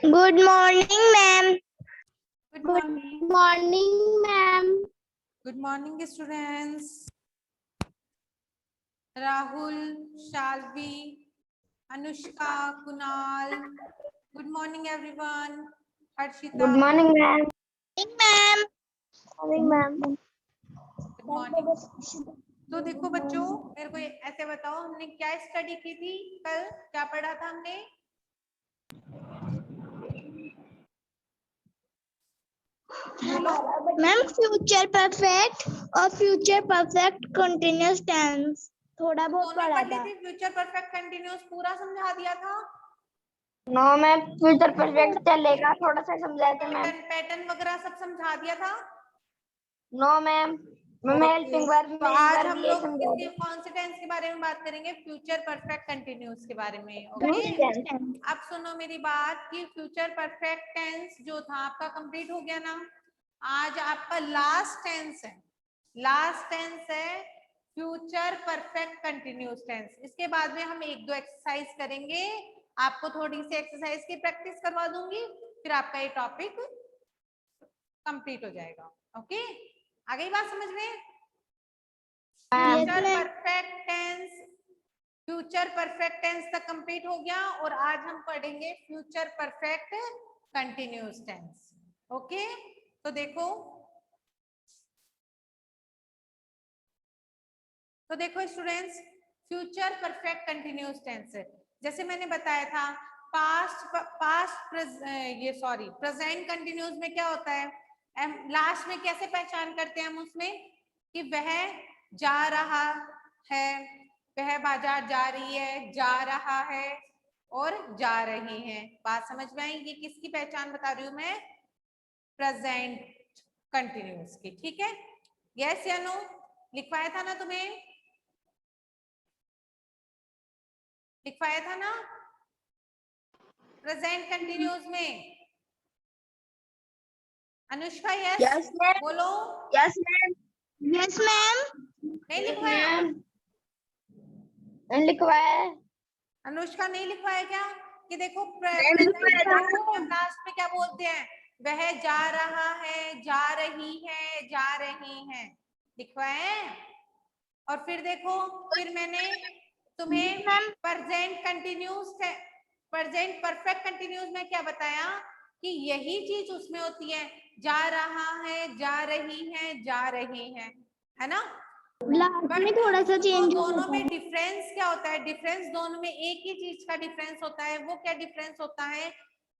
Good morning, ma'am. Good Good morning. morning, ma'am. Good morning, students. Rahul, Shalvi, Anushka, Kunal. Good morning, everyone. Harshita. Good morning, ma'am. Good morning, ma'am. Morning, ma'am. Good morning. तो देखो बच्चों, मेरे को ऐसे बताओ, हमने क्या study की थी कल? क्या पढ़ा था हमने? मैम फ्यूचर परफेक्ट और फ्यूचर परफेक्ट कंटिन्यूअस टेंस थोड़ा बहुत दोनों पढ़ा पढ़ ली था। थी। फ्यूचर परफेक्ट कंटिन्यूअस पूरा समझा दिया था। नो मैम, फ्यूचर परफेक्ट चलेगा, थोड़ा सा समझाया था मैम। पैटर्न वगैरह सब समझा दिया था। नो मैम, मैं हेल्पिंग वर्ब तो में आज वर्ब हम ये लोग समझा किसके दी। कौन से टेंस के बारे में बात करेंगे? फ्यूचर परफेक्ट कंटिन्यूअस के बारे में। Okay, continuous tense. अब सुनो मेरी बात कि फ्यूचर परफेक्ट टेंस जो था आपका कंप्लीट हो गया ना। आज आपका लास्ट टेंस है, लास्ट टेंस है फ्यूचर परफेक्ट कंटिन्यूअस टेंस। इसके बाद में हम एक दो एक्सरसाइज करेंगे, आपको थोड़ी सी एक्सरसाइज की प्रैक्टिस करवा दूंगी, फिर आपका ये टॉपिक कंप्लीट हो जाएगा। ओके, आ गई बात समझ में? Future perfect tense, future perfect tense तक कंप्लीट हो गया और आज हम पढ़ेंगे future perfect continuous tense. Okay, तो देखो students, future perfect continuous tense जैसे मैंने बताया था, प्रेजेंट कंटिन्यूअस में क्या होता है? लास्ट में कैसे पहचान करते हैं हम उसमें कि वह जा रहा है, वह बाजार जा रही है, जा रहा है और जा रही है। बात समझ में आई? ये किसकी पहचान बता रही हूं मैं? प्रेजेंट कंटिन्यूअस की। ठीक है, यस या नो? लिखवाया था ना तुम्हें? लिखवाया था ना प्रेजेंट कंटिन्यूअस में? अनुष्का यस? Yes ma'am. बोलो। Yes ma'am. Yes ma'am. नहीं लिखवाया? लिखवाया है। अनुष्का नहीं लिखवाया क्या? कि देखो मैम प्रेजेंट लिखवाया कंटिन्यूअस में था। हम लास्ट में क्या बोलते हैं? वह जा रहा है, जा रही है, जा रही है। लिखवाया है। और फिर देखो, फिर मैंने तुम्हें present continuous, present perfect continuous में क्या बताया कि यही चीज उसमें होती है, जा रहा है, जा रही है, जा रही है ना? लास्ट में बट थोड़ा सा वो चेंज दोनों होता में है। डिफरेंस क्या होता है? डिफरेंस दोनों में एक ही चीज का डिफरेंस होता है। वो क्या डिफरेंस होता है?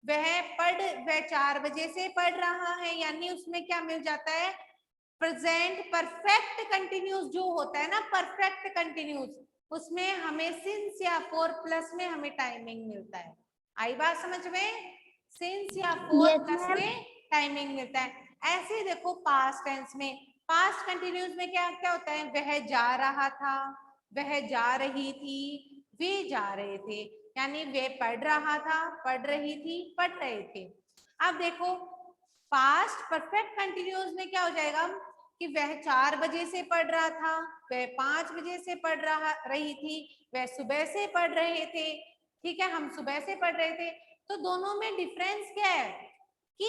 वह 4 बजे से पढ़ रहा है, यानी उसमें क्या मिल जाता है? प्रेजेंट परफेक्ट कंटिन्यूस जो होता है ना, परफेक्ट कंटिन्यूस, उसमें हमें सिंस या फोर प्लस में हमें टाइमिंग मिलता है। आई बात समझ में? सिंस या फोर प्लस में टाइमिंग मिलता है। ऐसे ही देखो पास्ट टेंस में, पास्ट कंटिन्यूस में क्या क्या होता है? वह जा रहा था, वह जा रही थी, वे जा रहे थे, यानी वे पढ़ रहा था, पढ़ रही थी, पढ़ रहे थे। अब देखो पास्ट परफेक्ट कंटिन्यूस में क्या हो जाएगा कि वह 4 बजे से पढ़ रहा था, वह 5 बजे से पढ़ रही थी, वह सुबह से पढ़ रहे थे। ठीक है, हम सुबह से पढ़ रहे थे। तो दोनों में डिफरेंस क्या है कि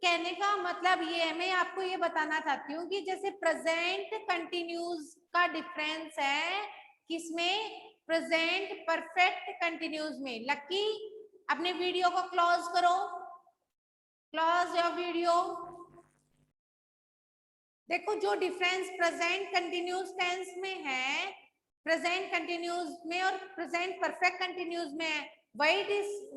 कहने का मतलब ये है, मैं आपको ये बताना चाहती हूँ कि जैसे प्रेजेंट कंटिन्यूस का डिफरेंस है किसमें? प्रेजेंट परफेक्ट कंटिन्यूस में। लकी अपने वीडियो को क्लोज करो, क्लोज योर वीडियो। देखो जो डिफरेंस प्रेजेंट कंटिन्यूस टेंस में है, प्रेजेंट कंटिन्यूस में और प्रेजेंट परफेक्ट कंटिन्यूस में है, वही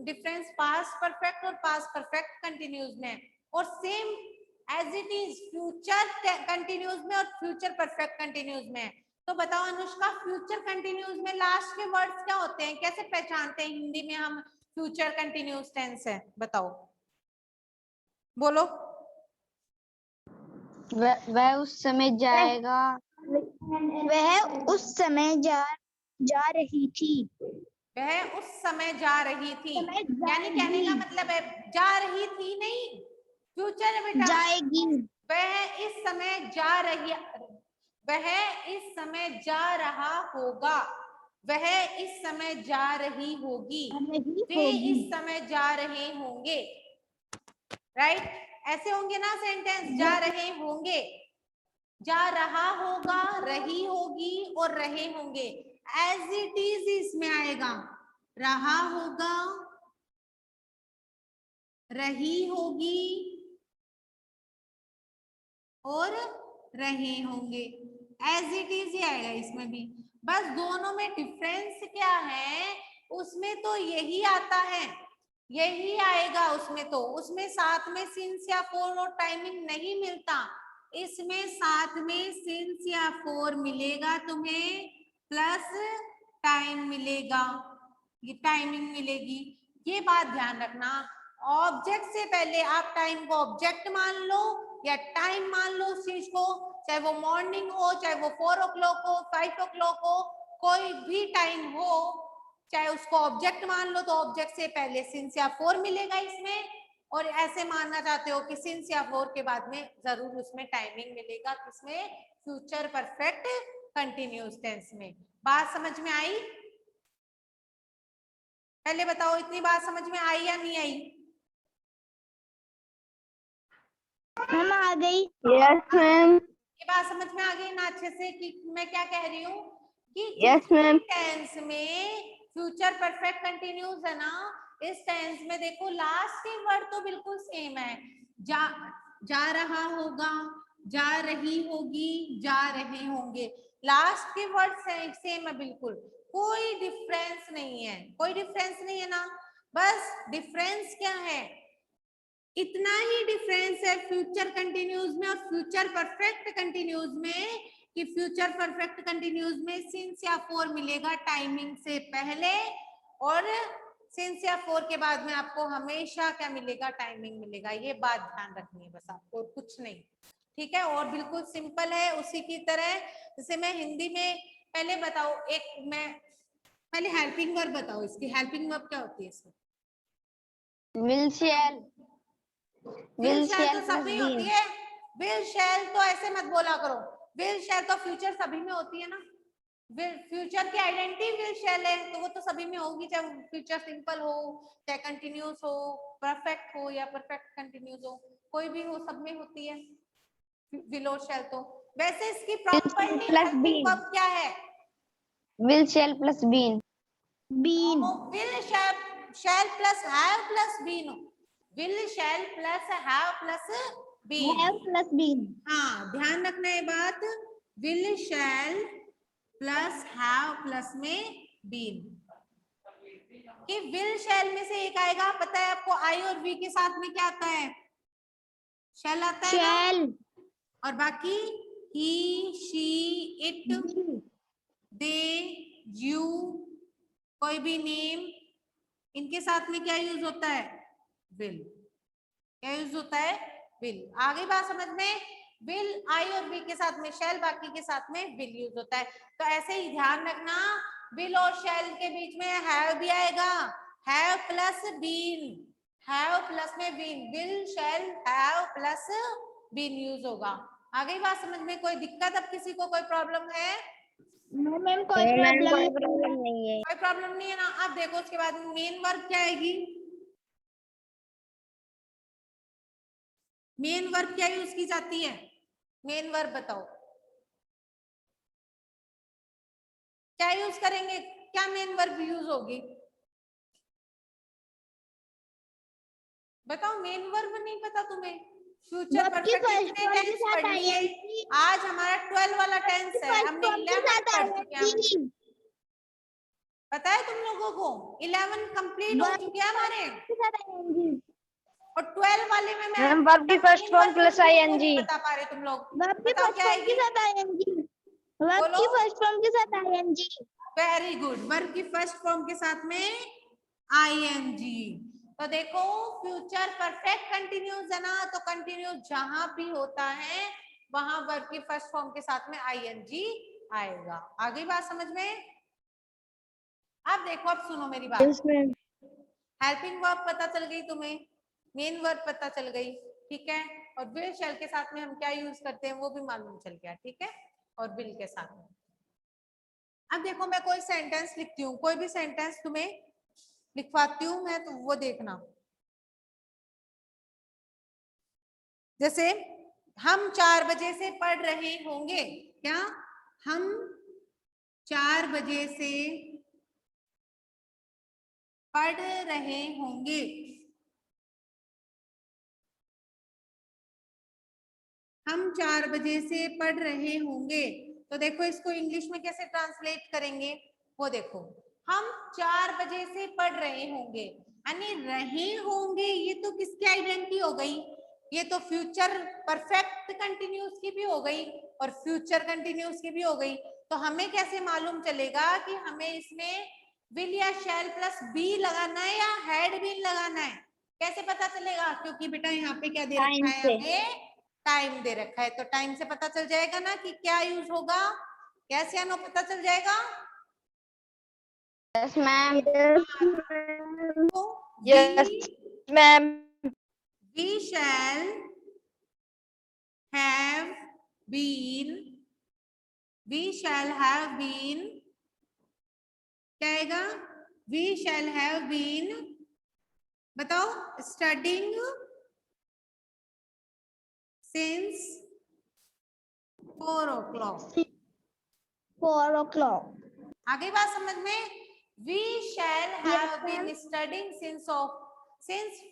डिफरेंस पास्ट परफेक्ट और पास्ट परफेक्ट कंटिन्यूस में है। और same as it is future continuous में और फ्यूचर परफेक्ट कंटिन्यूस में है। तो बताओ अनुष्का, फ्यूचर कंटिन्यूस में लास्ट के वर्ड्स क्या होते हैं? कैसे पहचानते हैं हिंदी में हम फ्यूचर कंटिन्यूस टेंस है? बताओ, बोलो। वह उस समय जाएगा। वह उस समय जा रही थी। वह उस समय जा रही थी, यानी कहने का मतलब है जा रही थी नहीं, फ्यूचर है बेटा। जाएगी। वह इस समय जा रही, वह इस समय जा रहा होगा। वह इस समय जा रही होगी, वे इस समय जा रहे होंगे, राइट? ऐसे होंगे ना सेंटेंस, जा रहे होंगे, जा रहा होगा, रही होगी और रहे होंगे। एज इट इज इसमें आएगा, रहा होगा, रही होगी और रहे होंगे। एज इट इज ही आएगा इसमें भी। बस दोनों में डिफरेंस क्या है, उसमें तो यही आता है, यही आएगा उसमें। तो उसमें साथ में सिंस या फोर और टाइमिंग नहीं मिलता, इसमें साथ में सिंस या फोर मिलेगा तुम्हें, प्लस टाइम मिलेगा, ये टाइमिंग मिलेगी। ये बात ध्यान रखना, ऑब्जेक्ट से पहले आप टाइम को ऑब्जेक्ट मान लो या टाइम मान लो उस चीज को, चाहे वो मॉर्निंग हो, चाहे वो 4 o'clock हो, 5 o'clock हो, कोई भी टाइम हो, चाहे उसको ऑब्जेक्ट मान लो तो ऑब्जेक्ट से पहले सिंस या फोर मिलेगा इसमें, और ऐसे मानना चाहते हो कि सिंस या फोर के बाद में जरूर उसमें टाइमिंग मिलेगा, किसमें? फ्यूचर परफेक्ट कंटिन्यूअस टेंस में। बात समझ में आई? पहले बताओ, इतनी बात समझ में आई या नहीं आई? हम आ गई। Yes ma'am. ये बात समझ में आ गई ना अच्छे से कि मैं क्या कह रही हूँ कि यस मैम। टेंस में फ्यूचर परफेक्ट कंटिन्यूअस है ना, इस टेंस में देखो लास्ट के वर्ड तो बिल्कुल सेम है, जा रहा होगा, जा रही होगी, जा रहे होंगे, लास्ट के वर्ड सेम है बिल्कुल, कोई डिफरेंस नहीं है, कोई डिफरेंस नहीं है ना। बस डिफरेंस क्या है, इतना ही डिफरेंस है फ्यूचर कंटिन्यूअस में और फ्यूचर परफेक्ट कंटिन्यूअस में, कि फ्यूचर परफेक्ट कंटिन्यूअस में सिंस या फोर मिलेगा टाइमिंग से पहले, और सिंस या फोर के बाद में आपको हमेशा क्या मिलेगा? टाइमिंग मिलेगा। ये बात ध्यान रखनी है बस आपको, और कुछ नहीं, ठीक है? और बिल्कुल सिंपल है उसी की तरह, जैसे मैं हिंदी में पहले बताओ, एक मैं पहले हेल्पिंग वर्ब बताओ, इसकी हेल्पिंग वर्ब क्या होती है इसमें? विल शैल, विल शैल तो प्लस सब में होती बीन। है, विल शैल तो ऐसे मत बोला करो, विल शैल तो फ्यूचर सभी में होती है ना, फ्यूचर की आइडेंटिटी विल शैल है, तो वो तो सभी में होगी, चाहे फ्यूचर सिंपल हो, चाहे कंटिन्यूअस हो, परफेक्ट हो या परफेक्ट कंटिन्यूअस हो, कोई भी हो, सब में होती है विल और शैल तो। वैसे इसकी proper name plus helping been, verb क्या है? Will shall plus been, been, will shall plus have plus been, will shall plus have plus been. Have plus been. हाँ, ध्यान रखना ये बात, will shall plus have plus में been, कि will shall में से एक आएगा, पता है आपको आई और वी के साथ में क्या आता है? शैल आता है ना, शैल, और बाकी ही, शी, इट, दे, यू, कोई भी नेम, इनके साथ में क्या यूज होता है? विल। क्या यूज होता है? विल। आगे बात समझ में? विल आई और बी के साथ में शैल, बाकी के साथ में विल यूज होता है। तो ऐसे ही ध्यान रखना, विल और शैल के बीच में हैव भी आएगा, have plus been, have plus में been, will shall have plus been use होगा। आगे बात समझ में? कोई दिक्कत अब किसी को, कोई प्रॉब्लम है? मैम कोई प्रॉब्लम नहीं है। कोई प्रॉब्लम नहीं है ना। अब देखो उसके बाद मेन वर्ब क्या आएगी, मेन वर्ब क्या यूज की जाती है? मेन वर्ब बताओ क्या यूज करेंगे, क्या मेन वर्ब यूज होगी? बताओ, मेन वर्ब नहीं पता तुम्हें? फ्यूचर वर्ब की परफेक्ट फर्स्ट इतने फॉर्म के टेंस साथ पढ़ लिए, आईएनजी, आज हमारा 12 वाला टेंस है, फर्स्ट हमने फॉर्म के 11 साथ पढ़ चुके हैं। आईएनजी, पता है तुम लोगों को 11 कंप्लीट हो वर्ब चुके हैं हमारे, के साथ आईएनजी, और 12 वाले में मैं मैम वर्ब की first main form verb plus नहीं आईएनजी। बता पा रहे तुम लोग। वर्ब की बताओ फर्स्ट क्या फॉर्म के आएगी? साथ आईएनजी, वर्ब बोलो। की फर्स्ट फॉर्म के साथ आईएनजी। वेरी गुड, वर्ब की फर्स्ट फॉर्म के साथ में आईएनजी। तो देखो फ्यूचर परफेक्ट कंटिन्यूअस है ना, तो कंटिन्यूअस जहां भी होता है वहां वर्ब की फर्स्ट फॉर्म के साथ में आईएनजी आएगा। आगे बात समझ में? अब देखो, अब सुनो मेरी बात, हेल्पिंग वर्ब पता चल गई तुम्हें, मेन वर्ब पता चल गई, ठीक है, और विल शैल के साथ में हम क्या यूज करते हैं वो भी मालूम चल गया, ठीक है, और विल के साथ में अब देखो मैं कोई सेंटेंस लिखती हूँ, कोई भी सेंटेंस तुम्हें लिखवाती हूँ मैं, तो वो देखना। जैसे हम 4 बजे से पढ़ रहे होंगे। क्या? हम 4 बजे से पढ़ रहे होंगे। हम 4 बजे से पढ़ रहे होंगे। तो देखो इसको इंग्लिश में कैसे ट्रांसलेट करेंगे, वो देखो। हम 4 बजे से पढ़ रहे होंगे, यानी रहे होंगे, ये तो किसकी आइडेंटिटी हो गई? ये तो फ्यूचर परफेक्ट कंटिन्यूस की भी हो गई और फ्यूचर कंटिन्यूस की भी हो गई। तो हमें कैसे मालूम चलेगा कि हमें इसमें विल या शैल प्लस बी लगाना है या हैड बीन लगाना है? कैसे पता चलेगा? क्योंकि बेटा यहाँ पे क्या दे रखा है हमें? टाइम दे रखा है। तो टाइम से पता चल जाएगा ना कि क्या यूज होगा। यस या नो पता चल जाएगा? Yes ma'am. तो yes ma'am. we shall have been, we shall have been, क्या आएगा? we shall have been, बताओ, studying since 4 o'clock। 4 o'clock। आगे बात समझ में? We shall have been studying since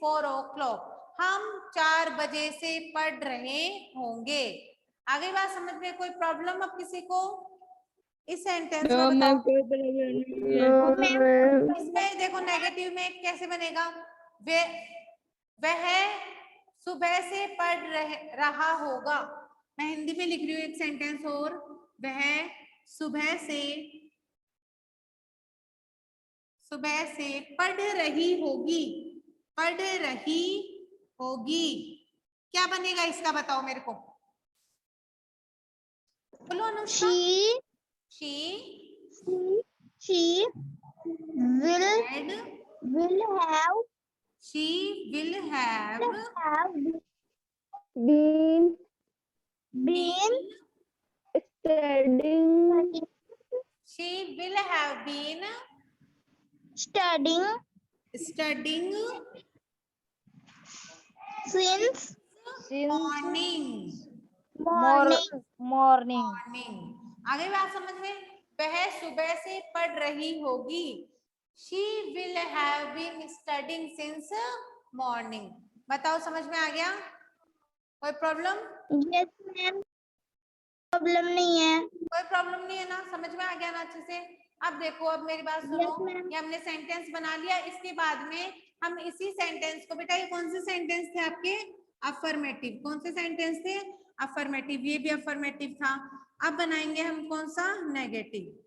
4 o'clock। हम 4 बजे से पढ़ रहे होंगे। आगे बात समझ में? कोई प्रॉब्लम अब किसी को इस सेंटेंस में? बताओ। इसमें देखो नेगेटिव में कैसे बनेगा? वह सुबह से पढ़ रहा होगा। मैं हिंदी में लिख रही हूँ एक सेंटेंस और। वह सुबह से पढ़ रही होगी। पढ़ रही होगी, क्या बनेगा इसका? बताओ मेरे को, बोलो Anushka. She will have she will have been studying she will have been studying since morning। आगे बात समझ में? वह सुबह से पढ़ रही होगी। She will have been studying since morning। बताओ समझ में आ गया? कोई प्रॉब्लम? यस मैम, प्रॉब्लम नहीं है। कोई प्रॉब्लम नहीं है ना? समझ में आ गया ना अच्छे से? अब देखो, अब मेरी बात सुनो। ये हमने सेंटेंस बना लिया। इसके बाद में हम इसी सेंटेंस को, बेटा ये कौन से सेंटेंस थे आपके? अफर्मेटिव। कौन से सेंटेंस थे? अफर्मेटिव। ये भी अफर्मेटिव था। अब बनाएंगे हम कौन सा? नेगेटिव।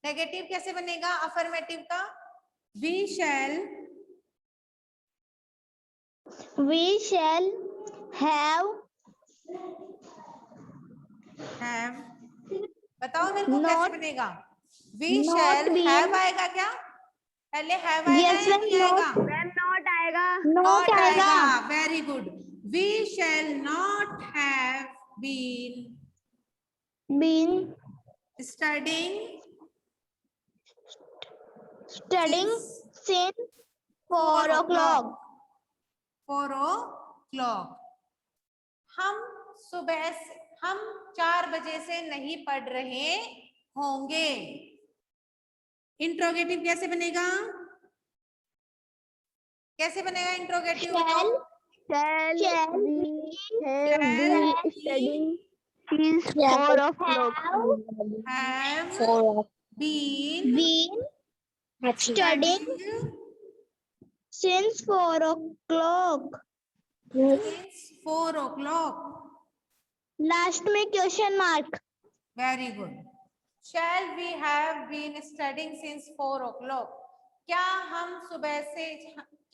नेगेटिव कैसे बनेगा अफर्मेटिव का? We shall have बताओ मेरे को कैसे बनेगा? We not shall been- have आएगा क्या? पहले have आएगा या नहीं आएगा? नॉट आएगा। Not आएगा। Very good. We shall not have been studying since 4 o'clock। 4 o'clock। हम 4 बजे से नहीं पढ़ रहे होंगे। इंट्रोगेटिव कैसे बनेगा? कैसे बनेगा इंट्रोगेटिव? बताओ। Shall we have been studying since 4 o'clock? Have been Studying since 4 o'clock। since 4 o'clock। Last में question mark. Very good. Shall we have been studying since 4 o'clock? क्या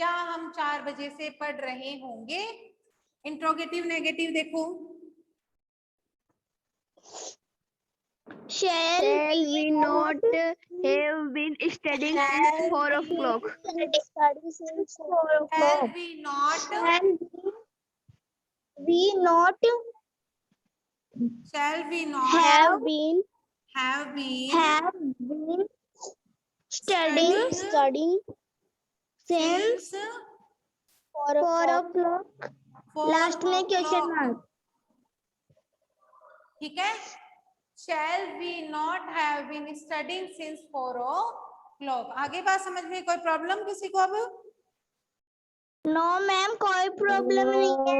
हम 4 बजे से पढ़ रहे होंगे? इंट्रोगेटिव नेगेटिव देखो। Shall we not have been studying since 4 o'clock? Shall we not We not Shall we not have been have been studying since since 4 o'clock. 4 last में question o'clock. Mark. ठीक है. Shall we not have been studying since 4 o'clock? आगे बात समझ में कोई problem किसी को? अब नो मैम कोई प्रॉब्लम नहीं है.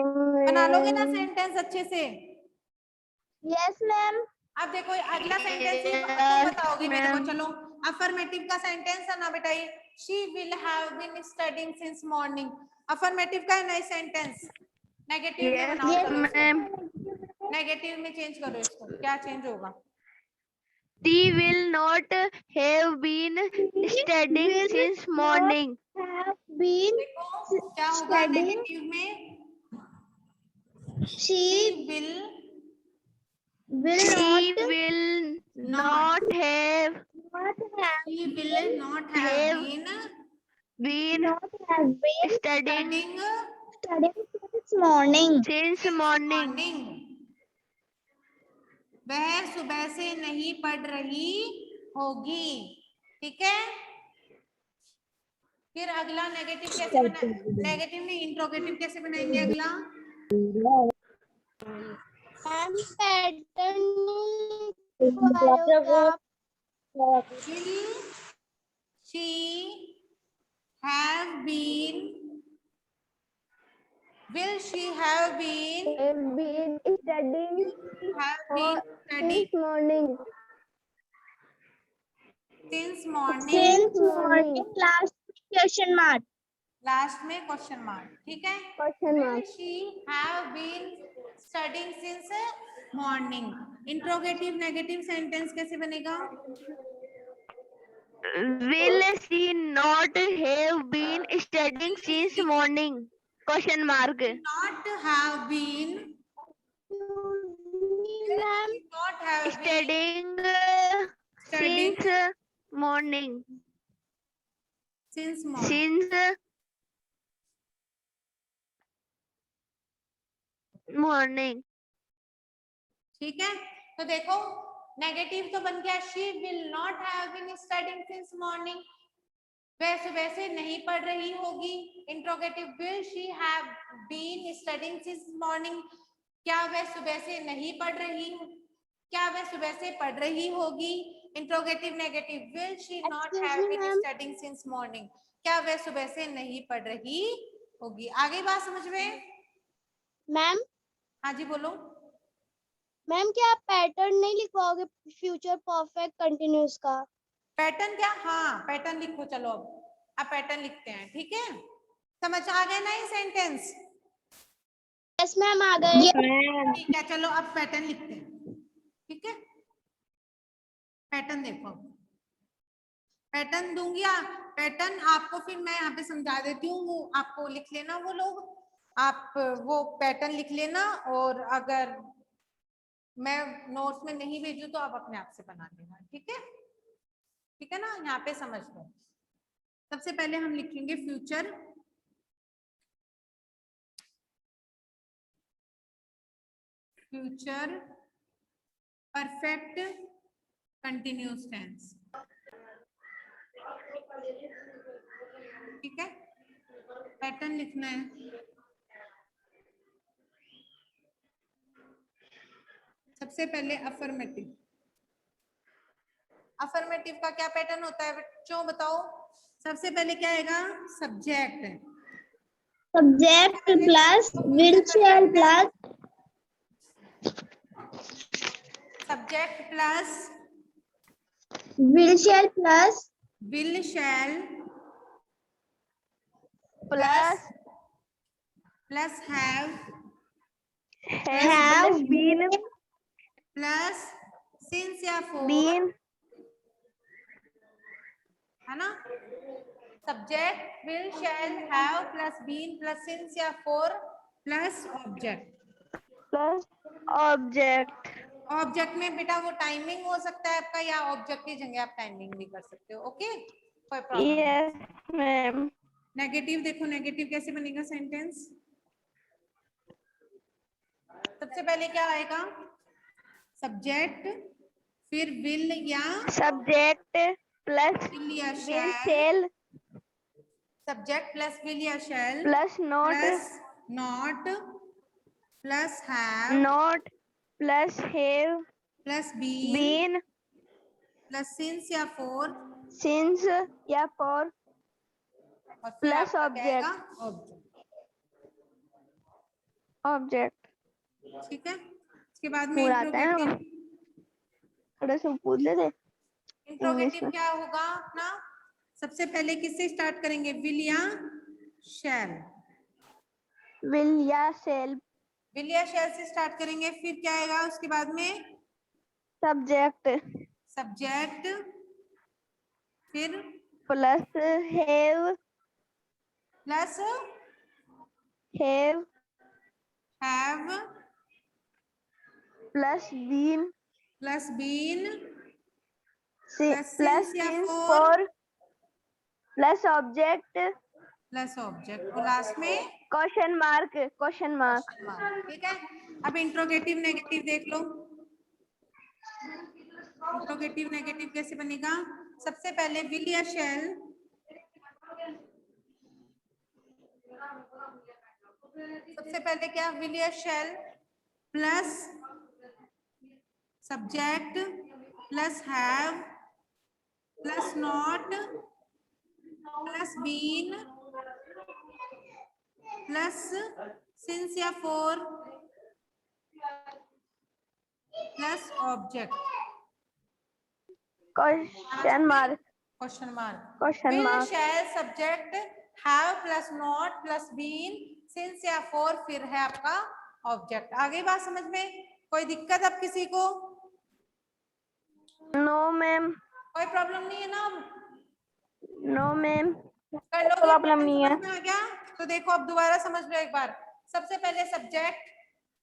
बना लोगे ना सेंटेंस अच्छे से? Yes ma'am. अब देखो अगला सेंटेंस तुम बताओगे मेरे को. चलो अफर्मेटिव का सेंटेंस है ना बेटा ये. She will have been studying since morning. Affirmative का है ना सेंटेंस. नेगेटिव में बनाओ. चलो मैम. नेगेटिव में चेंज करो इसको. क्या चेंज होगा? They will not have been studying since morning. Have been देखो क्या होगा नेगेटिव में? she will She will not have she will not have been studying since morning. since morning. वह सुबह से नहीं पढ़ रही होगी. ठीक है. फिर अगला नेगेटिव कैसे बना? नेगेटिव में इंट्रोगेटिव कैसे बनाएंगे? अगला will she have been Studying studying morning. since morning. Since morning. Last question mark. Last में क्वेश्चन मार्क. ठीक है. Question mark. She have been studying since morning. Interrogative negative sentence कैसे बनेगा? Will she not have been studying since morning? Question mark. Not have been. Not have been Studying studying since morning. since morning. Since morning. ठीक है. तो देखो negative तो बन गया. She will not have been studying since morning. वह सुबह से नहीं पढ़ रही होगी. Interrogative will she have been studying since morning. क्या वह सुबह से नहीं पढ़ रही? क्या वह सुबह से पढ़ रही होगी? Interrogative negative will she not have been studying since morning. क्या वह सुबह से नहीं पढ़ रही होगी? आगे बात समझ में? मैम. हाँ जी बोलो. मैम क्या आप पैटर्न नहीं लिखवाओगे फ्यूचर परफेक्ट कंटिन्यूस का? पैटर्न क्या? हाँ पैटर्न लिखो. चलो अब पैटर्न लिखते हैं. ठीक है. समझ आ गया ना ये सेंटेंस? यस मैम आ गए. ठीक है. चलो अब पैटर्न लिखते हैं. ठीक है. पैटर्न देखो. पैटर्न दूंगी. पैटर्न आपको फिर मैं यहाँ पे समझा देती हूँ. वो आपको लिख लेना. वो लोग आप वो पैटर्न लिख लेना. और अगर मैं नोट्स में नहीं भेजू तो आप अपने आप से बना लेना. ठीक है. ठीक है ना. यहाँ पे समझ लो. सबसे पहले हम लिखेंगे फ्यूचर परफेक्ट कंटिन्यूअस टेंस. ठीक है. पैटर्न लिखना है. सबसे पहले अफर्मेटिव. अफर्मेटिव का क्या पैटर्न होता है बच्चों? बताओ. सबसे पहले क्या आएगा? Subject. Subject plus will shall plus subject plus will shall plus will shall plus plus have been plus since या फोर. बीन है ना. Subject will shall have plus been plus since या for plus object. Plus object. Object में बेटा वो timing हो सकता है आपका, या ऑब्जेक्ट की जगह आप टाइमिंग भी कर सकते हो. ओके. कोई प्रॉब्लम? Yes ma'am. नेगेटिव देखो. नेगेटिव कैसे बनेगा सेंटेंस? सबसे पहले क्या आएगा? सब्जेक्ट फिर विल या सब्जेक्ट प्लस विल या will shall, shall subject plus will या shall plus not plus not plus have not plus have plus been been plus since या फॉर सिंस या फॉर और फिर प्लस आपका क्या आएगा? Object object. ऑब्जेक्ट ठीक है, इसके बाद में पूरा आता है ना इंट्रोगेटिव। थोड़ा सा पूछ लेते इंग्लिश इंट्रोगेटिव में। क्या होगा अपना? सबसे पहले किससे स्टार्ट करेंगे? विल या शैल? विल या शेल विल या शैल से स्टार्ट करेंगे। फिर क्या आएगा उसके बाद में? सब्जेक्ट सब्जेक्ट, फिर plus have plus have have plus been plus been plus since या since for for plus object plus object और लास्ट में क्वेश्चन मार्क क्वेश्चन मार्क। ठीक है, अब इंट्रोगेटिव नेगेटिव देख लो। इंट्रोगेटिव नेगेटिव कैसे बनेगा? सबसे पहले विल या शैल, सबसे पहले क्या? विल या shall plus subject plus have plus not plus been plus since या for plus object question mark question mark. Question will mark shall subject have plus not plus been since या for, फिर है आपका object. आगे बात समझ में? कोई दिक्कत अब किसी को? नो मैम कोई प्रॉब्लम नहीं है ना? नो मैम कर लोगे? प्रॉब्लम पैटर्न नहीं है। समझ में आ गया? तो देखो अब दोबारा समझ लो एक बार। सबसे पहले सब्जेक्ट,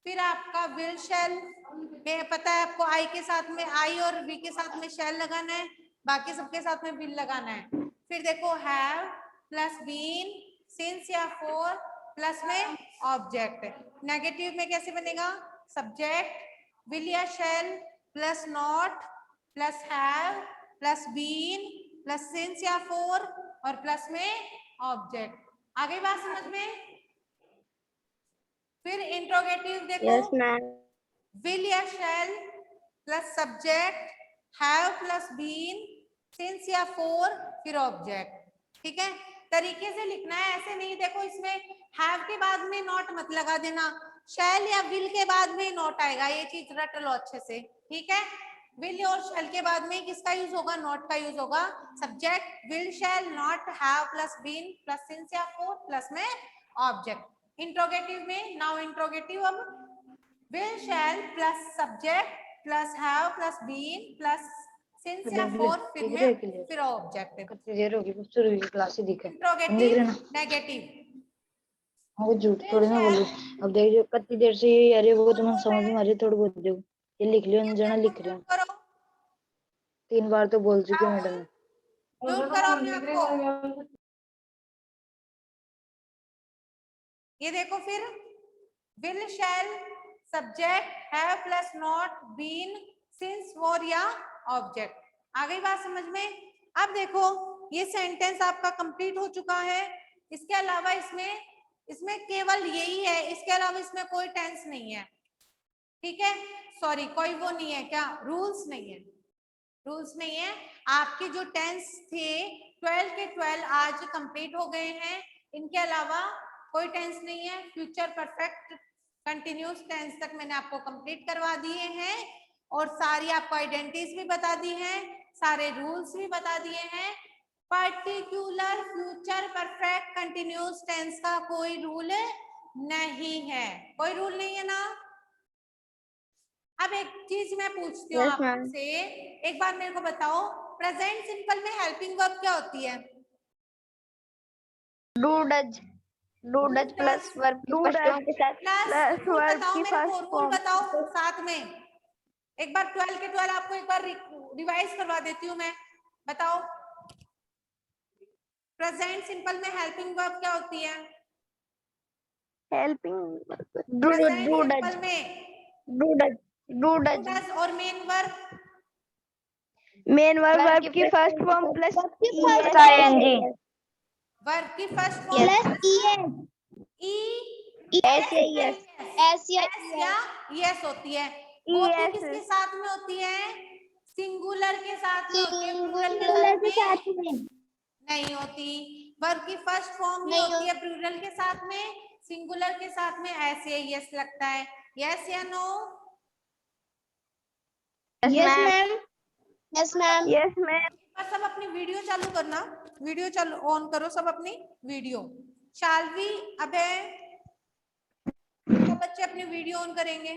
फिर आपका विल शैल, पता है आपको आई के साथ में, आई और वी के साथ में शैल लगाना है, बाकी सबके साथ में विल लगाना है। फिर देखो हैव प्लस बीन सिंस या फॉर प्लस में ऑब्जेक्ट। नेगेटिव में कैसे बनेगा? सब्जेक्ट विल या shall plus not plus have plus been plus since या फॉर और प्लस में ऑब्जेक्ट। आगे बात समझ में? फिर इंट्रोगेटिव देखो, यस मैम विल या shall plus subject have plus been since या फॉर फिर ऑब्जेक्ट। ठीक है, तरीके से लिखना है, ऐसे नहीं। देखो इसमें हैव के बाद में नॉट मत लगा देना, शैल या विल के बाद में नॉट आएगा, ये चीज रट लो अच्छे से। ठीक है, विल और शैल के बाद में किसका यूज होगा? नॉट का यूज होगा। Subject will shall not have plus been plus since या फॉर प्लस में ऑब्जेक्ट। इंट्रोगेटिव में नाउ इंट्रोगेटिव, अब will shall plus subject plus have plus been plus since या फॉर फिर ऑब्जेक्ट। क्लास ही दिखे इंट्रोगेटिव नेगेटिव। हाँ वो झूठ थोड़ी ना बोलू। अब देख जो कितनी देर से ये अरे वो तुम्हें समझ में आ रही थोड़ी बहुत दो ये लिख लियो जना लिख रहे करो 3 बार तो बोल चुकी हूँ मैडम। म्यूट करो अपने आप को। ये देखो फिर will shall subject have plus not been since for या ऑब्जेक्ट। आ गई बात समझ में? अब देखो ये सेंटेंस आपका कंप्लीट हो चुका है। इसके अलावा इसमें केवल यही है, इसके अलावा इसमें कोई टेंस नहीं है। ठीक है, सॉरी कोई वो नहीं है, क्या रूल्स नहीं है, रूल्स नहीं है। आपके जो टेंस थे 12 के 12 आज कंप्लीट हो गए हैं। इनके अलावा कोई टेंस नहीं है। फ्यूचर परफेक्ट कंटिन्यूस टेंस तक मैंने आपको कंप्लीट करवा दिए हैं और सारी आपको आइडेंटिटीज भी बता दी हैं, सारे रूल्स भी बता दिए हैं। Particular future perfect continuous tense का कोई रूल नहीं है, कोई रूल नहीं है ना। अब एक चीज मैं पूछती हूँ Yes, ma'am. आपसे, एक बार मेरे को बताओ, प्रेजेंट सिंपल में हेल्पिंग वर्ब क्या होती है? डू डज प्लस वर्ब की फर्स्ट फॉर्म के साथ प्लस रूल वर्ब बताओ की मेरे को, फर्स्ट रूल फॉर्म। बताओ साथ में। एक बार 12 के 12 आपको एक बार रिवाइज करवा देती हूँ मैं। बताओ प्रेजेंट सिंपल में हेल्पिंग वर्ब क्या होती है? हेल्पिंग प्रेजेंट सिंपल में डू डज डज और मेन वर्ब मेन वर्ब की first form plus ing verb की फर्स्ट फॉर्म या यस होती है। होती किसके साथ में होती है? सिंगुलर के साथ में होती है, प्लूरल के साथ में नहीं होती। वर्ब की फर्स्ट फॉर्म भी होती है प्लूरल के साथ में, सिंगुलर के साथ में ऐसे यस लगता है। यस या नो? Yes ma'am. सब अपनी वीडियो चालू करना, वीडियो चालू ऑन करो सब अपनी वीडियो। शाल्वी, अभय, सब बच्चे अपनी वीडियो ऑन करेंगे।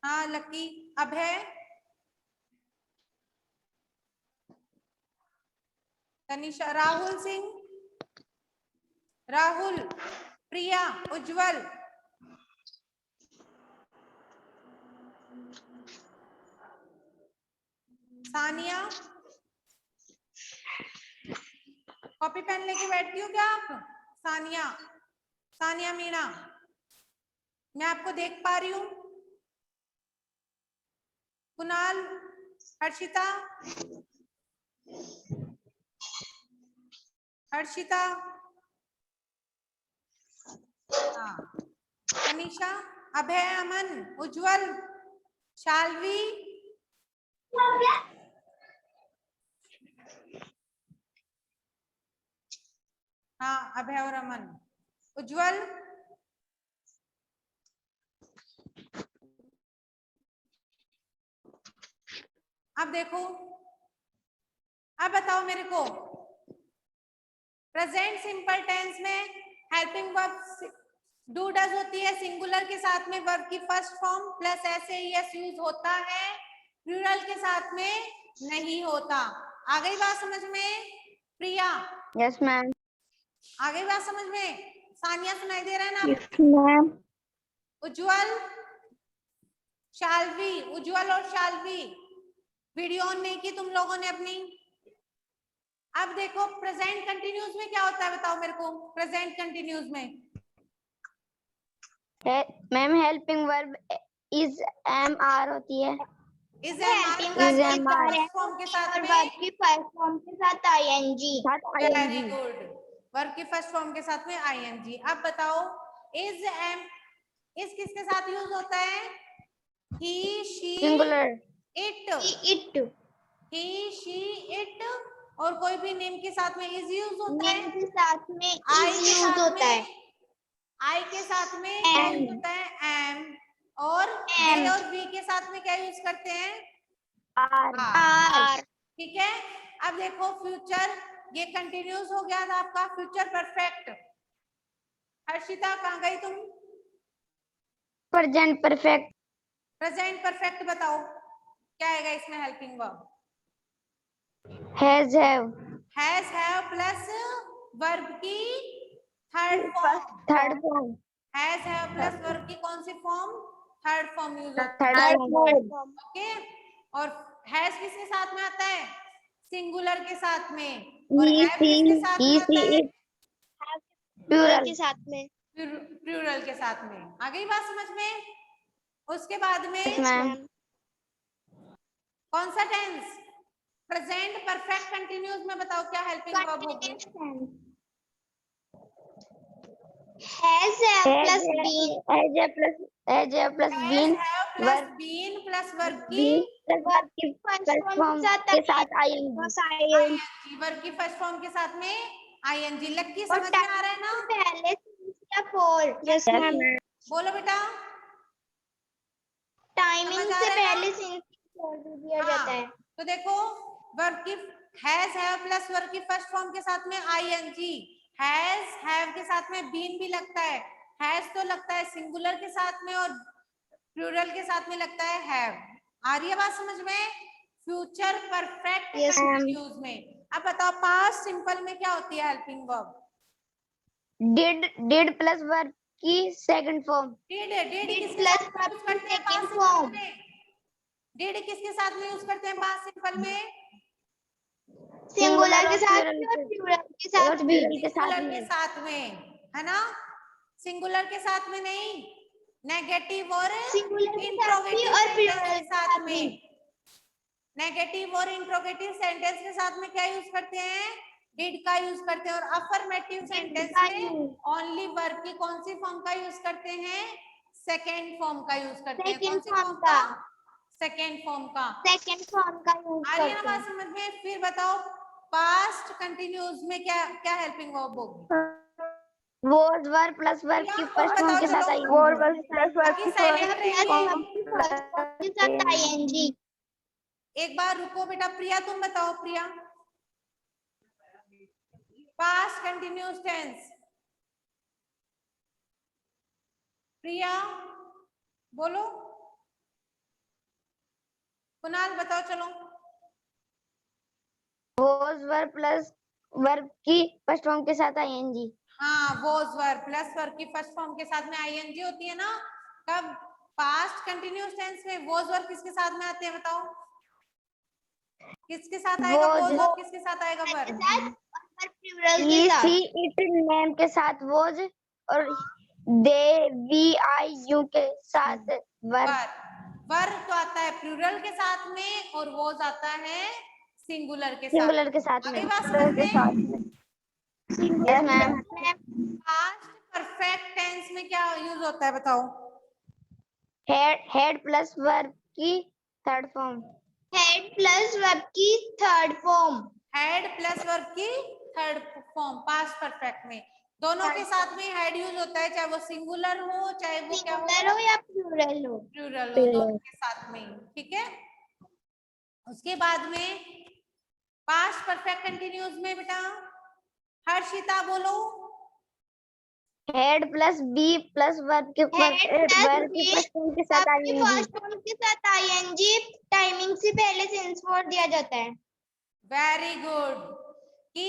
हाँ लकी, अभय, तनिषा, राहुल सिंह, राहुल, प्रिया, उज्जवल, सानिया, कॉपी पेन लेके बैठती हो क्या आप? सानिया, सानिया मीणा, मैं आपको देख पा रही हूँ। कुणाल, हर्षिता, हर्षिता, हाँ, तनिषा, अभय, अमन, उज्जवल, शाल्वी, हाँ अभय और अमन, उज्जवल, अब देखो, अब बताओ मेरे को, प्रेजेंट सिंपल टेंस में हेल्पिंग वर्ब डू डज होती है, सिंगुलर के साथ में वर्ब की फर्स्ट फॉर्म प्लस ऐसे यस यूज होता है, प्लूरल के साथ में नहीं होता। आ गई बात समझ में? प्रिया, यस मैम। आ गई बात समझ में? सानिया सुनाई दे रहा है ना? Yes ma'am. उज्जवल, शाल्वी, उज्जवल और शाल्वी, वीडियो ऑन नहीं की तुम लोगों ने अपनी? अब देखो प्रेजेंट कंटिन्यूस में क्या होता है बताओ मेरे को। प्रेजेंट कंटिन्यूस में ma'am helping verb is am are होती है। इज एम आर फॉर्म के साथ में, वर्ब की फर्स्ट फॉर्म के साथ आईएनजी। वेरी गुड, वर्ब की फर्स्ट फॉर्म के साथ में आईएनजी। अब बताओ इज एम, इस किसके साथ यूज होता है? He, she, singular, it, he, she, it, और कोई भी नेम के साथ में इज यूज होता है। नेम के साथ में आई इज के यूज साथ होता है। में, आई के साथ में क्या यूज होता है? एम। और जे और वी के साथ में क्या यूज करते हैं? आर। ठीक है। अब देखो फ्यूचर, ये कंटिन्यूस हो गया था आपका फ्यूचर परफेक्ट। हर्षिता कहाँ गई तुम? Present perfect. प्रेजेंट परफेक्ट बताओ क्या आएगा इसमें helping verb? Has have plus verb की third form. Has have plus verb की कौन सी फॉर्म? थर्ड फॉर्म यूज होता है। ओके। और हैज किसके साथ में आता है? सिंगुलर के साथ में। और हैव किसके साथ में आता है? प्लूरल के साथ में। प्लूरल के साथ में। आ गई बात समझ में? उसके बाद में कौन सा टेंस? प्रेजेंट परफेक्ट कंटिन्यूस में बताओ क्या हेल्पिंग वर्ब होगी? Has plus been plus been plus verb की फर्स्ट फॉर्म के साथ आईएनजी। वर्ब की फर्स्ट फॉर्म के साथ में आईएनजी। लकी समझ में आ रहा है ना? पहले फोर। Yes ma'am. बोलो बेटा। टाइमिंग से पहले छोड़ दिया जाता है। तो देखो वर्ब की हैज हैव प्लस वर्ब की फर्स्ट फॉर्म के साथ में आईएनजी, हैज हैव के साथ में बीन भी लगता है। हैज तो लगता है सिंगुलर के साथ में और प्लूरल के साथ में लगता है हैव। आ रही है बात समझ में? फ्यूचर परफेक्ट कंटिन्यूस में। अब बताओ पास्ट सिंपल में क्या होती है helping verb? Did plus verb की second form. Did plus verb करते हैं पास्ट सिंपल में। डिड किसके साथ में यूज करते हैं पास्ट सिंपल में? सिंगुलर के साथ में और प्लूरल के साथ भी। सिंगुलर के साथ में, है ना? सिंगुलर के साथ में नहीं, नेगेटिव और Singular के साथ भी इंट्रोगेटिव और सेंटेंस plural के साथ में, नेगेटिव और इंट्रोगेटिव सेंटेंस के साथ में क्या यूज करते हैं, डिड का यूज करते हैं। और अफर्मेटिव सेंटेंस में ओनली वर्ब की कौन सी फॉर्म का यूज करते हैं, सेकेंड फॉर्म का यूज करते हैं। कौन सी फॉर्म का, सेकेंड फॉर्म का। सेकंड फॉर्म का यूज आ रही है ना करते बात हैं। समझ में। फिर बताओ पास्ट कंटिन्यूस में क्या क्या हेल्पिंग वर्ब होगी। was verb plus verb की फर्स्ट फॉर्म के साथ ing। was verb plus verb बाकी की साइलेंट first रहेंगे। form फर्स्ट फॉर्म के साथ ing। एक बार रुको बेटा, प्रिया तुम बताओ। प्रिया, पास्ट कंटिन्यूस टेंस। प्रिया बोलो। कुणाल बताओ चलो। was verb plus verb की फर्स्ट फॉर्म के साथ ing। हाँ, वॉज वर्ब प्लस वर्ब की फर्स्ट फॉर्म के साथ में आईएनजी होती है ना। कब, पास्ट कंटिन्यूस टेंस में वॉज वर्ब किसके साथ में आते हैं बताओ, किसके साथ आएगा Was वॉज और किसके साथ आएगा के वर्ब। साथ और प्लूरल के साथ। he it name के साथ was और they we I you के साथ verb। वर्ब तो आता है प्लूरल के साथ में और वॉज आता है सिंगुलर के साथ। सिंगुलर के साथ में। आगे बात समझ में। Yes ma'am. Past perfect tense में क्या यूज होता है बताओ। हेड प्लस वर्ब की third form. Had plus verb की third form. Had plus verb की थर्ड फॉर्म पास्ट परफेक्ट में दोनों के साथ में हेड यूज होता है, चाहे वो सिंगुलर हो चाहे वो क्या सिंगुलर हो या प्लूरल हो। प्लूरल हो, दोनों के साथ में। ठीक है। उसके बाद में पास्ट परफेक्ट कंटिन्यूस में बेटा हर्षिता बोलो। Had plus be plus verb के वर्ब की फर्स्ट फॉर्म के साथ ing। फर्स्ट फॉर्म के साथ ing टाइमिंग से पहले सेंस वर्ड दिया जाता है। Very good. कि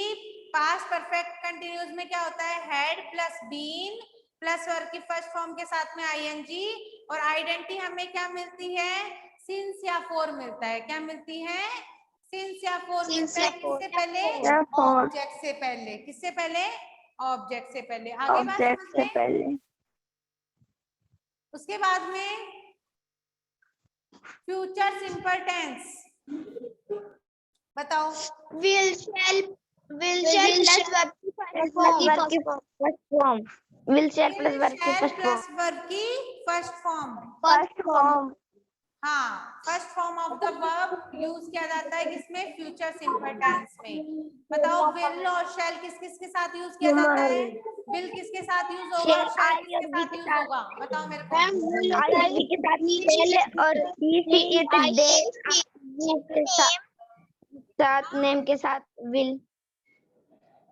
पास्ट परफेक्ट कंटिन्यूस में क्या होता है, had plus been plus verb की फर्स्ट फॉर्म के साथ में आईएनजी और आइडेंटिटी हमें क्या मिलती है, सिंस या फोर मिलता है। क्या मिलती है, सिंस या फोर मिलता है। किससे पहले, ऑब्जेक्ट से पहले। किससे पहले, ऑब्जेक्ट से पहले। आगे बात समझ में। पहले उसके बाद में फ्यूचर सिंपल टेंस बताओ। विल शैल प्लस वर्ब की first form. Will shall plus verb की फर्स्ट फॉर्म। प्लस वर्ब की फर्स्ट फॉर्म। First form. हाँ, first form of the verb use किया जाता है किसमें, फ्यूचर सिंपल टेंस में। बताओ विल और शैल किस किस के साथ यूज किया जाता है, विल किसके साथ यूज होगा, शैल किसके साथ यूज होगा, बताओ मेरे को। आई के साथ शैल और ही सी इट दे के साथ नेम के साथ विल।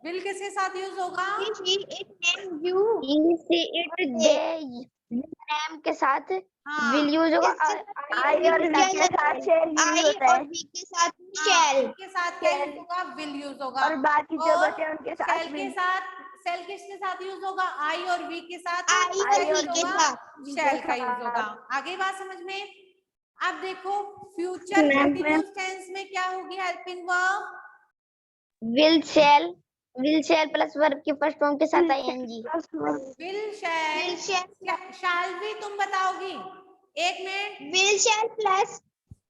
विल किसके साथ यूज होगा, he it name you he see it they name के साथ विल यूज होगा। आई और वी के साथ शेल यूज होता है। के साथ शैल के साथ क्या यूज होगा, विल यूज होगा। और बाकी जो बचे उनके साथ शैल के साथ, शैल किसके साथ यूज होगा, आई और वी के साथ आई और वी के साथ शैल का यूज होगा। आगे बात समझ में। अब देखो फ्यूचर कंटीन्यूअस टेंस में क्या होगी helping verb, will shall plus verb की फर्स्ट फॉर्म के साथ आईएनजी। विल शैल, शैल भी तुम बताओगी। एक minute. Will shall plus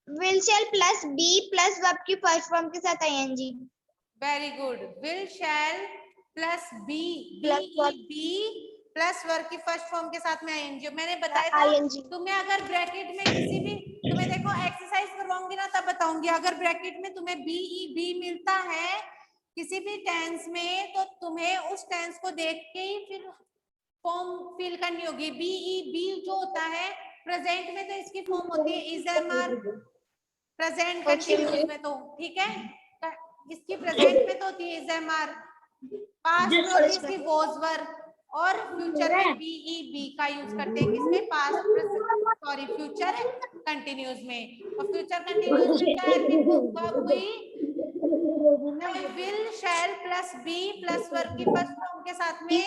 be plus verb की फर्स्ट फॉर्म के साथ ING. Very good. Will shall plus be plus verb की फर्स्ट फॉर्म के साथ में आईएनजी। मैंने बताया था तुम्हें अगर ब्रैकेट में किसी भी, तुम्हें देखो एक्सरसाइज करवाऊंगी ना तब बताऊंगी। अगर ब्रैकेट में तुम्हें बी मिलता है किसी भी टेंस में तो तुम्हें उस टेंस को देख के ही फिर फॉर्म फिल करनी होगी। बी जो होता है प्रेजेंट में तो इसकी फॉर्म होती है is am are, present continuous में तो ठीक है, इसकी प्रेजेंट में तो होती है इज एम आर, पास्ट में होती है इसकी वॉज वर, और फ्यूचर में बी का यूज करते हैं किसमें, पास्ट सॉरी फ्यूचर कंटिन्यूअस में। और फ्यूचर कंटिन्यूअस में क्या हेल्पिंग वर्ब हुई, will shall plus be plus verb की फर्स्ट फॉर्म के साथ में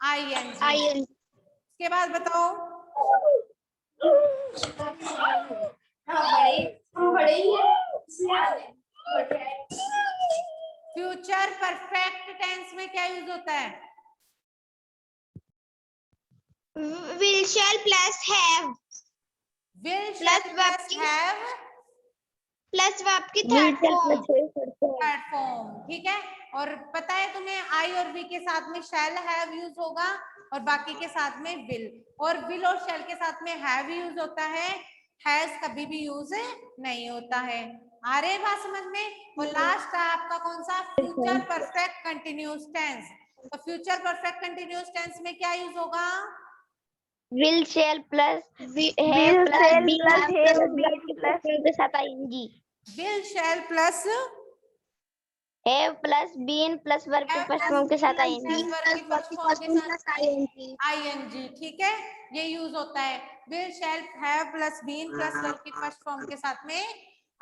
आईएनजी। उसके बाद बताओ फ्यूचर परफेक्ट टेंस में क्या यूज होता है, will shall plus have will Plus shall verb plus की- have plus verb की will third shall form. plus third form, ठीक है। और पता है तुम्हें आई और वी के साथ में शैल हैव यूज होगा और बाकी के साथ में विल, और विल और शैल के साथ में हैव यूज होता है, हैज कभी भी यूज नहीं होता है। आ रहे बात समझ में। और लास्ट है आपका कौन सा, फ्यूचर परफेक्ट कंटिन्यूअस टेंस। तो फ्यूचर परफेक्ट कंटिन्यूअस टेंस में क्या यूज होगा, will shall plus will have plus shall be plus plus have be been plus के साथ ing will shall plus have plus been plus verb के first form के साथ ing ing, ठीक है, ये यूज होता है। Will shall have plus been plus verb की फर्स्ट फॉर्म के साथ में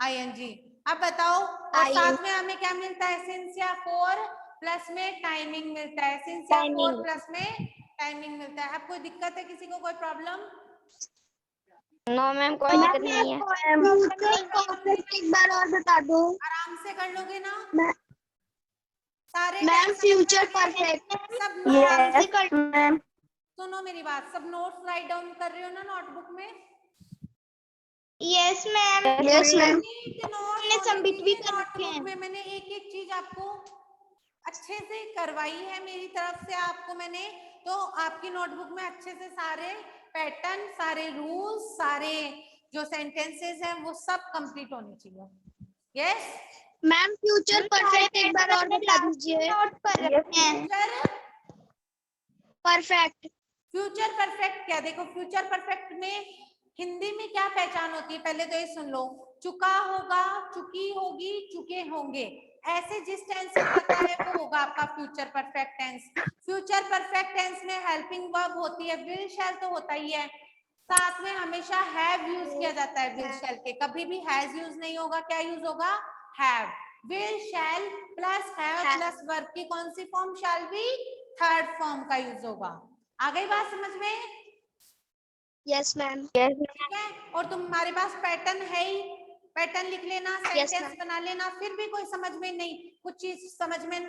ing। अब बताओ, और साथ में हमें क्या मिलता है, सिंस या फॉर प्लस में टाइमिंग मिलता है, सिंस या फॉर Timing। प्लस में टाइमिंग मिलता है। अब कोई दिक्कत है, किसी को कोई प्रॉब्लम? नो मैम कोई दिक्कत नहीं है। एक बार और बता दो आराम से कर लोगे ना सारे? मैम फ्यूचर परफेक्ट सब यस मैम सुनो मेरी बात, सब नोट्स राइट डाउन कर रहे हो ना नोटबुक में? Yes ma'am. यस मैम हमने सबमिट भी कर रखे हैं। नोटबुक में मैंने एक एक चीज आपको अच्छे से करवाई है मेरी तरफ से आपको मैंने, तो आपकी नोटबुक में अच्छे से सारे पैटर्न, सारे रूल्स, सारे जो सेंटेंसेस हैं वो सब कंप्लीट होने चाहिए। यस मैम फ्यूचर परफेक्ट एक बार और बता दीजिए नोट पर रखे हैं। परफेक्ट फ्यूचर परफेक्ट क्या, देखो फ्यूचर परफेक्ट में हिंदी में क्या पहचान होती है, पहले तो ये सुन लो। चुका होगा, चुकी होगी, चुके होंगे, ऐसे जिस टेंस में आता है वो होगा आपका future perfect tense. Future perfect tense में हेल्पिंग वर्ब होती है, विल शैल तो होता ही है, साथ में हमेशा हैव यूज किया जाता है विल शैल के, कभी भी हैज यूज नहीं होगा। क्या यूज होगा, have. Will shall plus have plus verb की कौन सी फॉर्म, शैल बी थर्ड फॉर्म का यूज होगा। आ गई बात समझ में? यस मैम ठीक है, और तुम्हारे पास पैटर्न है ही, पैटर्न लिख लेना, Yes, सेंटेंस बना लेना, फिर भी कोई समझ में नहीं, कुछ चीज समझ में